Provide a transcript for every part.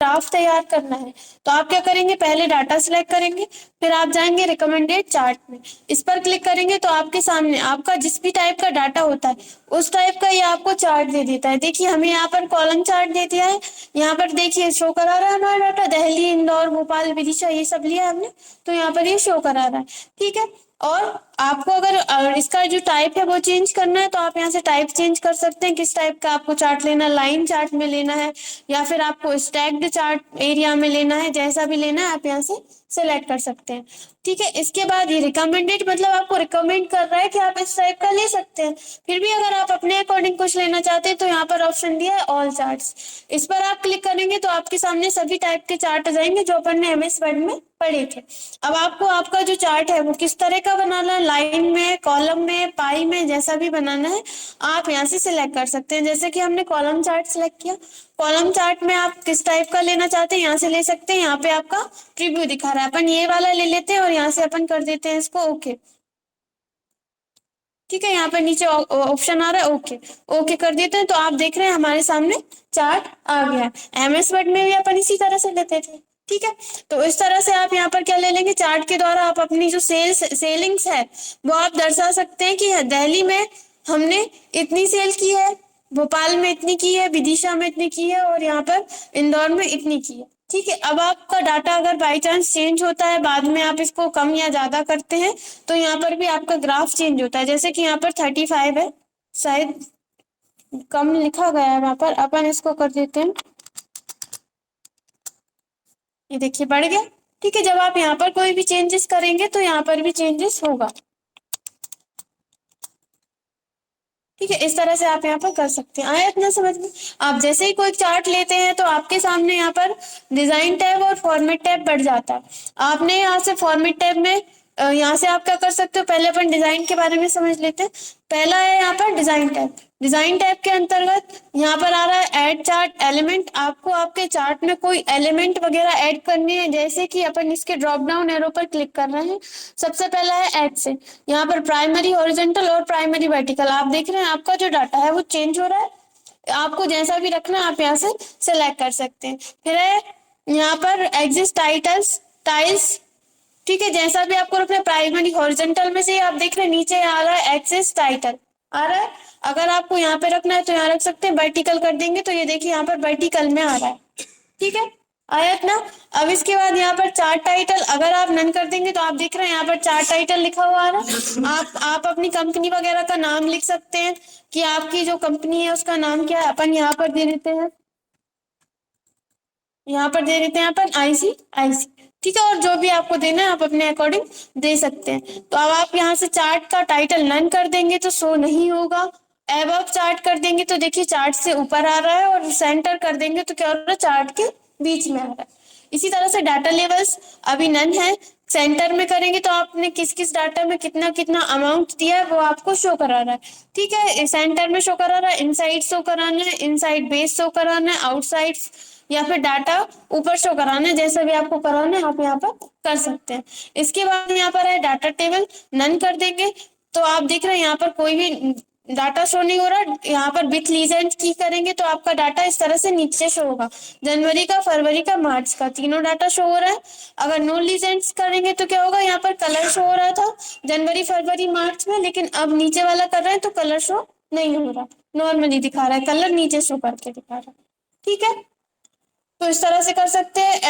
Graph तैयार करना है तो आप क्या करेंगे, पहले डाटा सिलेक्ट करेंगे, फिर आप जाएंगे रिकमेंडेड चार्ट में, इस पर क्लिक करेंगे तो आपके सामने आपका जिस भी टाइप का डाटा होता है उस टाइप का ये आपको चार्ट दे देता है। देखिए हमें यहाँ पर कॉलम चार्ट दे दिया है, यहाँ पर देखिए शो करा रहा है हमारा डाटा, दिल्ली, इंदौर, भोपाल, विदिशा ये सब लिया हमने, तो यहाँ पर ये शो करा रहा है। ठीक है, और आपको अगर इसका जो टाइप है वो चेंज करना है तो आप यहाँ से टाइप चेंज कर सकते हैं, किस टाइप का आपको चार्ट लेना है, लाइन चार्ट में लेना है या फिर आपको स्टैक्ड चार्ट एरिया में लेना है, जैसा भी लेना है आप यहाँ से सिलेक्ट कर सकते हैं। ठीक है, इसके बाद ये रिकमेंडेड मतलब आपको रिकमेंड कर रहा है कि आप इस टाइप का ले सकते हैं। फिर भी अगर आप अपने अकॉर्डिंग कुछ लेना चाहते हैं तो यहाँ पर ऑप्शन दिया है ऑल चार्ट्स, इस पर आप क्लिक करेंगे तो आपके सामने सभी टाइप के चार्ट आ जाएंगे जो अपन ने एमएस वर्ड में पढ़े थे। अब आपको आपका जो चार्ट है वो किस तरह का बनाना है, लाइन में, कॉलम में, पाई में, जैसा भी बनाना है आप यहाँ से सिलेक्ट कर सकते हैं। जैसे कि हमने कॉलम चार्ट सिलेक्ट किया, कॉलम चार्ट में आप किस टाइप का लेना चाहते हैं यहाँ से ले सकते हैं। यहाँ पे आपका प्रीव्यू दिखा रहा है, अपन ये वाला ले लेते हैं और यहाँ से अपन कर देते हैं इसको ओके। ठीक है, यहाँ पर नीचे ऑप्शन आ रहा है ओके, ओके कर देते हैं तो आप देख रहे हैं हमारे सामने चार्ट आ गया है। एमएस वर्ड में भी अपन इसी तरह से लेते थे। ठीक है, तो इस तरह से आप यहाँ पर क्या ले लेंगे, चार्ट के द्वारा आप अपनी जो सेलिंग्स है वो आप दर्शा सकते हैं कि दिल्ली में हमने इतनी सेल की है, भोपाल में इतनी की है, विदिशा में इतनी की है और यहाँ पर इंदौर में इतनी की है। ठीक है, अब आपका डाटा अगर बाई चांस चेंज होता है, बाद में आप इसको कम या ज्यादा करते हैं तो यहाँ पर भी आपका ग्राफ चेंज होता है। जैसे कि यहाँ पर 35 है, शायद कम लिखा गया है वहां पर, अपन इसको कर देते हैं, ये देखिए बढ़ गया। ठीक है, जब आप यहाँ पर कोई भी चेंजेस करेंगे तो यहाँ पर भी चेंजेस होगा। ठीक है, इस तरह से आप यहाँ पर कर सकते हैं। आया इतना समझ में? आप जैसे ही कोई चार्ट लेते हैं तो आपके सामने यहाँ पर डिजाइन टैब और फॉर्मेट टैब बढ़ जाता है। आपने यहाँ से फॉर्मेट टैब में यहाँ से आप क्या कर सकते हो, पहले अपन डिजाइन के बारे में समझ लेते हैं। पहला है यहाँ पर डिजाइन टैब, डिजाइन टैब के अंतर्गत यहाँ पर आ रहा है ऐड चार्ट एलिमेंट। आपको आपके चार्ट में कोई एलिमेंट वगैरह ऐड करने हैं, जैसे कि अपन इसके ड्रॉप डाउन एरो पर क्लिक कर रहे हैं। सबसे पहला है ऐड से, यहाँ पर प्राइमरी हॉरिजॉन्टल और प्राइमरी वर्टिकल, आप देख रहे हैं आपका जो डाटा है वो चेंज हो रहा है, आपको जैसा भी रखना है आप यहाँ से सिलेक्ट कर सकते हैं। फिर है यहाँ पर एग्जिस्ट टाइटल्स टाइल्स। ठीक है, जैसा भी आपको रखना है, प्राइमरी हॉरिजॉन्टल में से आप देख रहे हैं नीचे आ रहा है एक्सेस टाइटल आ रहा है, अगर आपको यहाँ पे रखना है तो यहाँ रख सकते हैं, वर्टिकल कर देंगे तो ये देखिए यहाँ पर वर्टिकल में आ रहा है। ठीक है, आया इतना। अब इसके बाद यहाँ पर चार्ट टाइटल अगर आप नन कर देंगे तो आप देख रहे हैं यहाँ पर चार्ट टाइटल लिखा हुआ आ रहा है। आप अपनी कंपनी वगैरह का नाम लिख सकते हैं कि आपकी जो कंपनी है उसका नाम क्या है, अपन यहाँ पर दे देते हैं, यहाँ पर दे देते हैं अपन ICIC। ठीक है, और जो भी आपको देना है आप अपने अकॉर्डिंग दे सकते हैं। तो अब आप यहाँ से चार्ट का टाइटल नन कर देंगे तो शो नहीं होगा, एबव चार्ट कर देंगे तो देखिए चार्ट से ऊपर आ रहा है, और सेंटर कर देंगे तो क्या हो रहा है, चार्ट के बीच में आ रहा है। इसी तरह से डाटा लेवल्स अभी नन है, सेंटर में करेंगे तो आपने किस किस डाटा में कितना कितना अमाउंट दिया है वो आपको शो करा रहा है। ठीक है, सेंटर में शो करा रहा है, इनसाइड शो कराना है, इनसाइड बेस शो कराना है, आउटसाइड या फिर डाटा ऊपर शो कराना है, जैसा भी आपको कराना है आप यहाँ पर कर सकते हैं। इसके बाद यहाँ पर है डाटा टेबल, नन कर देंगे तो आप देख रहे हैं यहाँ पर कोई भी डाटा शो नहीं हो रहा। यहाँ पर विथ लीजेंड की करेंगे तो आपका डाटा इस तरह से नीचे शो होगा, जनवरी का, फरवरी का, मार्च का, तीनों डाटा शो हो रहा है। अगर नो लीजेंड्स करेंगे तो क्या होगा, यहाँ पर कलर शो हो रहा था जनवरी, फरवरी, मार्च में, लेकिन अब नीचे वाला कर रहे हैं तो कलर शो नहीं हो रहा, नॉर्मली दिखा रहा है, कलर नीचे शो करके दिखा रहा है। ठीक है, तो इस तरह से कर सकते हैं।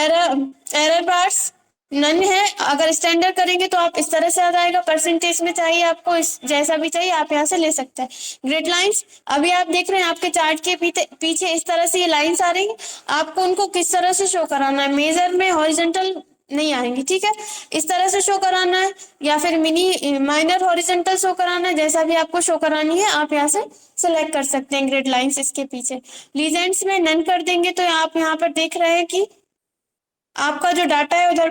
एरर बार्स नन है, अगर स्टैंडर्ड करेंगे तो आप इस तरह से आ जाएगा, परसेंटेज में चाहिए आपको, इस जैसा भी चाहिए आप यहाँ से ले सकते हैं। ग्रिड लाइंस अभी आप देख रहे हैं आपके चार्ट के पीछे इस तरह से ये लाइंस आ रही है, आपको उनको किस तरह से शो कराना है, मेजर में हॉरिजॉन्टल नहीं आएंगी। ठीक है, इस तरह से शो कराना है या फिर मिनी माइनर हॉरिजॉन्टल शो कराना है, जैसा भी आपको शो करानी है आप यहाँ से सिलेक्ट कर सकते हैं। ग्रिड लाइंस इसके पीछे लीजेंड्स में नन कर देंगे तो आप यहाँ पर देख रहे हैं कि आपका जो डाटा है उधर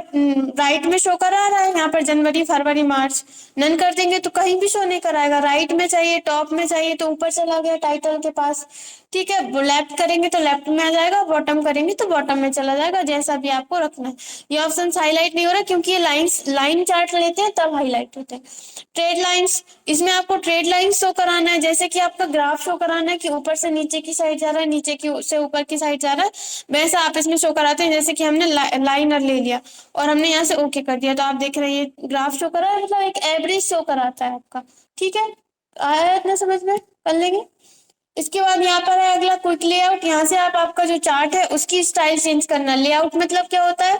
राइट में शो करा रहा है, यहाँ पर जनवरी, फरवरी, मार्च। नन कर देंगे तो कहीं भी शो नहीं कराएगा, राइट में चाहिए, टॉप में चाहिए तो ऊपर चला गया टाइटल के पास, ठीक है, लेफ्ट करेंगे तो लेफ्ट में आ जाएगा, बॉटम करेंगे तो बॉटम में चला जाएगा, जैसा भी आपको रखना है। ये ऑप्शन हाईलाइट नहीं हो रहा क्योंकि ये लाइन चार्ट लेते हैं तब हाईलाइट होते हैं। ट्रेड लाइंस, इसमें आपको ट्रेड लाइन शो कराना है, जैसे कि आपका ग्राफ शो कराना है कि ऊपर से नीचे की साइड जा रहा है, नीचे की से ऊपर की साइड जा रहा है, वैसा आप इसमें शो कराते हैं। जैसे कि हमने लाइनर ले लिया और हमने यहाँ से ओके कर दिया, तो आप देख रहे हैं ये ग्राफ शो करा है, मतलब एक एवरेज शो कराता है आपका। ठीक है, आया इतना समझ में, कर लेंगे। इसके बाद यहाँ पर है अगला क्विक लेआउट। यहाँ से आप आपका जो चार्ट है उसकी स्टाइल चेंज करना। लेआउट मतलब क्या होता है,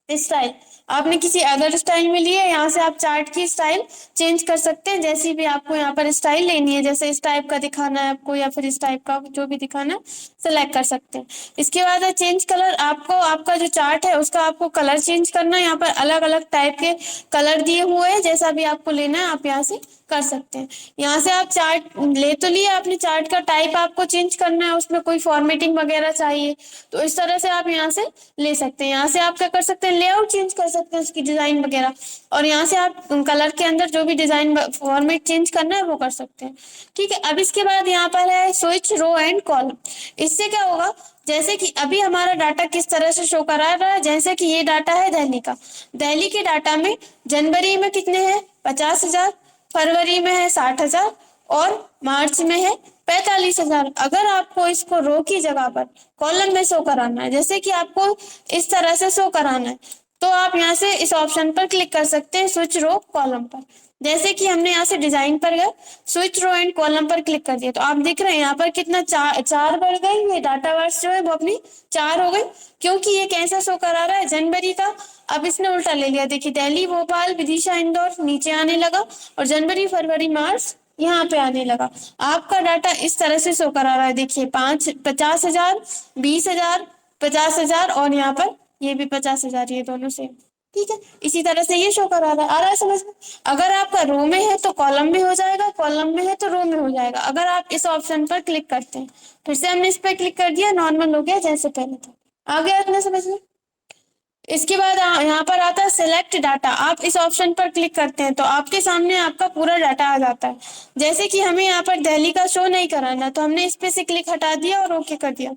स्टाइल। आपने किसी अदर स्टाइल में लिया, यहाँ से आप चार्ट की स्टाइल चेंज कर सकते हैं, जैसी भी आपको यहाँ पर स्टाइल लेनी है, जैसे इस टाइप का दिखाना है आपको या फिर इस टाइप का जो भी दिखाना है सेलेक्ट कर सकते हैं। इसके बाद है चेंज कलर। आपको आपका जो चार्ट है उसका आपको कलर चेंज करना है। यहाँ पर अलग अलग टाइप के कलर दिए हुए हैं, जैसा भी आपको लेना है आप यहाँ से कर सकते हैं। यहाँ से आप चार्ट ले तो लिए आपने, चार्ट का टाइप आपको चेंज करना है, उसमें कोई फॉर्मेटिंग वगैरह चाहिए तो इस तरह से आप यहाँ से ले सकते हैं। यहाँ से आप क्या कर सकते हैं, लेआउट चेंज कर सकते हैं, उसकी डिजाइन वगैरह, और यहाँ से आप कलर के अंदर जो भी डिजाइन फॉर्मेट चेंज करना है वो कर सकते हैं। ठीक है, अब इसके बाद यहाँ पर है स्विच रो एंड कॉलम। इससे क्या होगा, जैसे कि अभी हमारा डाटा किस तरह से शो करा रहा है, जैसे कि ये डाटा है दिल्ली का। दिल्ली के डाटा में जनवरी में कितने हैं 50,000, फरवरी में है 60,000 और मार्च में है 45,000। अगर आपको इसको रो की जगह पर कॉलम में शो कराना है, जैसे कि आपको इस तरह से शो कराना है, तो आप यहाँ से इस ऑप्शन पर क्लिक कर सकते हैं, स्विच रो कॉलम पर। जैसे कि हमने यहाँ से डिजाइन पर गए, स्विच रो एंड कॉलम पर क्लिक कर दिया, तो आप देख रहे हैं यहाँ पर कितना चार बढ़ गई, ये डाटा वर्स जो है वो अपनी 4 हो गई, क्योंकि ये कैसा शो करा रहा है जनवरी का। अब इसने उल्टा ले लिया, देखिए दिल्ली, भोपाल, विदिशा, इंदौर नीचे आने लगा और जनवरी, फरवरी, मार्च यहाँ पे आने लगा। आपका डाटा इस तरह से शो करा रहा है, देखिए 50,000, 20,000, 50,000 और यहाँ पर ये भी 50,000, ये दोनों सेम। ठीक है, इसी तरह से ये शो करा रहा है। आ रहा है समझ में? अगर आपका रो में है तो कॉलम में हो जाएगा, कॉलम में है तो रो में हो जाएगा, अगर आप इस ऑप्शन पर क्लिक करते हैं। फिर से हमने इस पर क्लिक कर दिया, नॉर्मल हो गया जैसे पहले था। आ गया इतना समझ में? इसके बाद यहाँ पर आता है सिलेक्ट डाटा। आप इस ऑप्शन पर क्लिक करते हैं तो आपके सामने आपका पूरा डाटा आ जाता है। जैसे कि हमें यहाँ पर दिल्ली का शो नहीं कराना, तो हमने इस पे से क्लिक हटा दिया और ओके कर दिया,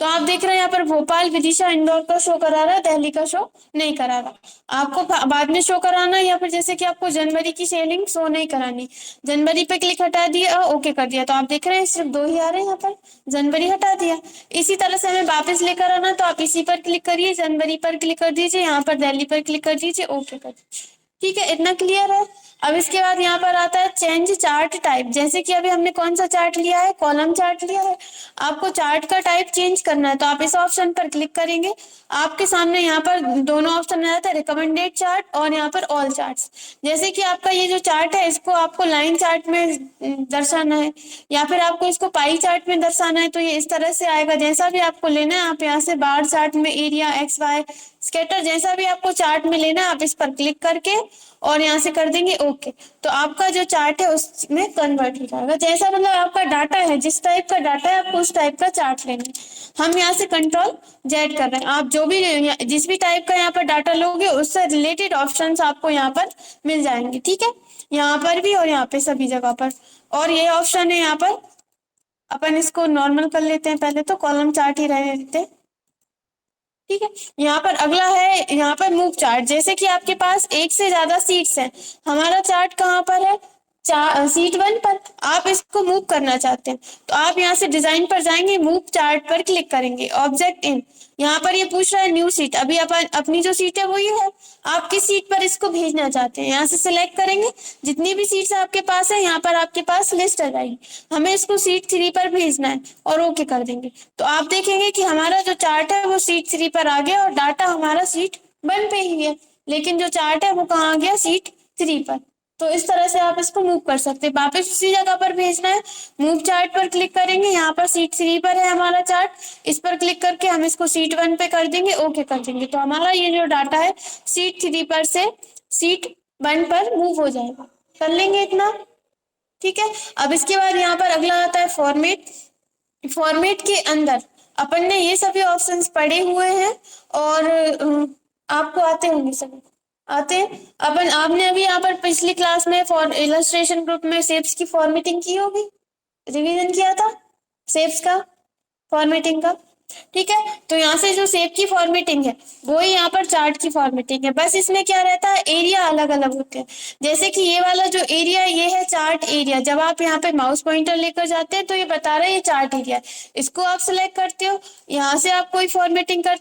तो आप देख रहे हैं यहाँ पर भोपाल, विदिशा, इंदौर का शो करा रहा है, दिल्ली का शो नहीं करा रहा। आपको बाद में शो कराना है, या फिर जैसे कि आपको जनवरी की सेलिंग शो नहीं करानी, जनवरी पे क्लिक हटा दिया और ओके कर दिया, तो आप देख रहे हैं सिर्फ 2 ही आ रहे हैं, यहाँ पर जनवरी हटा दिया। इसी तरह से हमें वापस लेकर आना, तो आप इसी पर क्लिक करिए, जनवरी पर क्लिक कर दीजिए, यहाँ पर दिल्ली पर क्लिक कर दीजिए, ओके कर दीजिए। ठीक है, इतना क्लियर है। अब इसके बाद यहाँ पर आता है चेंज चार्ट टाइप। जैसे कि अभी हमने कौन सा चार्ट लिया है, कॉलम चार्ट लिया है, आपको चार्ट का टाइप चेंज करना है, तो आप इस ऑप्शन पर क्लिक करेंगे। आपके सामने यहाँ पर दोनों ऑप्शन आ जाता है, रिकमेंडेड चार्ट और यहाँ पर ऑल चार्ट्स। जैसे कि आपका ये जो चार्ट है इसको आपको लाइन चार्ट में दर्शाना है या फिर आपको इसको पाई चार्ट में दर्शाना है, तो ये इस तरह से आएगा। जैसा भी आपको लेना है, आप यहाँ से बार चार्ट में एरिया, एक्स वाई, स्कैटर, जैसा भी आपको चार्ट में लेना है आप इस पर क्लिक करके और यहाँ से कर देंगे ओके, तो आपका जो चार्ट है उसमें कन्वर्ट हो जाएगा। जैसा मतलब आपका डाटा है, जिस टाइप का डाटा है आपको उस टाइप का चार्ट लेना है। हम यहाँ से कंट्रोल जेड कर रहे हैं। आप जो भी जिस भी टाइप का यहाँ पर डाटा लोगे उससे रिलेटेड ऑप्शंस आपको यहाँ पर मिल जाएंगे। ठीक है, यहाँ पर भी और यहाँ पे सभी जगह पर। और ये ऑप्शन है यहाँ पर, अपन इसको नॉर्मल कर लेते हैं, पहले तो कॉलम चार्ट ही रहने देते हैं। ठीक है, यहाँ पर अगला है यहाँ पर मूव चार्ट। जैसे कि आपके पास एक से ज्यादा सीट्स हैं, हमारा चार्ट कहाँ पर है, सीट 1 पर। आप इसको मूव करना चाहते हैं तो आप यहाँ से डिजाइन पर जाएंगे, मूव चार्ट पर क्लिक करेंगे, ऑब्जेक्ट इन। यहाँ पर ये पूछ रहा है न्यू सीट, अभी अपन अपनी जो सीट है वो ये है, आप किस सीट पर इसको भेजना चाहते हैं, यहाँ से सिलेक्ट करेंगे। जितनी भी सीट्स आपके पास है यहाँ पर आपके पास लिस्ट आ जाएगी, हमें इसको सीट 3 पर भेजना है और ओके कर देंगे, तो आप देखेंगे कि हमारा जो चार्ट है वो सीट 3 पर आ गया और डाटा हमारा सीट 1 पे ही है, लेकिन जो चार्ट है वो कहाँ आ गया, सीट 3 पर। तो इस तरह से आप इसको मूव कर सकते हैं, वापस उसी जगह पर भेजना है, मूव चार्ट पर क्लिक करेंगे, यहाँ पर सीट 3 पर है हमारा चार्ट, इस पर क्लिक करके हम इसको सीट 1 पे कर देंगे, ओके कर देंगे, तो हमारा ये जो डाटा है सीट 3 पर से सीट 1 पर मूव हो जाएगा। कर लेंगे इतना, ठीक है। अब इसके बाद यहाँ पर अगला आता है फॉर्मेट। फॉर्मेट के अंदर अपन ने ये सभी ऑप्शंस पढ़े हुए हैं और आपको आते होंगे, सभी आते हैं। अपन आपने अभी यहाँ पर पिछली क्लास में फॉर इलस्ट्रेशन ग्रुप में शेप्स की फॉर्मेटिंग की होगी, रिवीजन किया था। शेप्स का, फॉर्मेटिंग का। ठीक है, तो यहाँ से जो शेप की फॉर्मेटिंग है वो ही यहाँ पर चार्ट की फॉर्मेटिंग है, बस इसमें क्या रहता है, एरिया अलग अलग होते हैं। जैसे कि ये वाला जो एरिया है ये है चार्ट एरिया, जब आप यहाँ पे माउस पॉइंटर लेकर जाते हैं तो ये बता रहा है ये चार्ट एरिया है, इसको आप सिलेक्ट करते हो, यहाँ से आप कोई फॉर्मेटिंग करते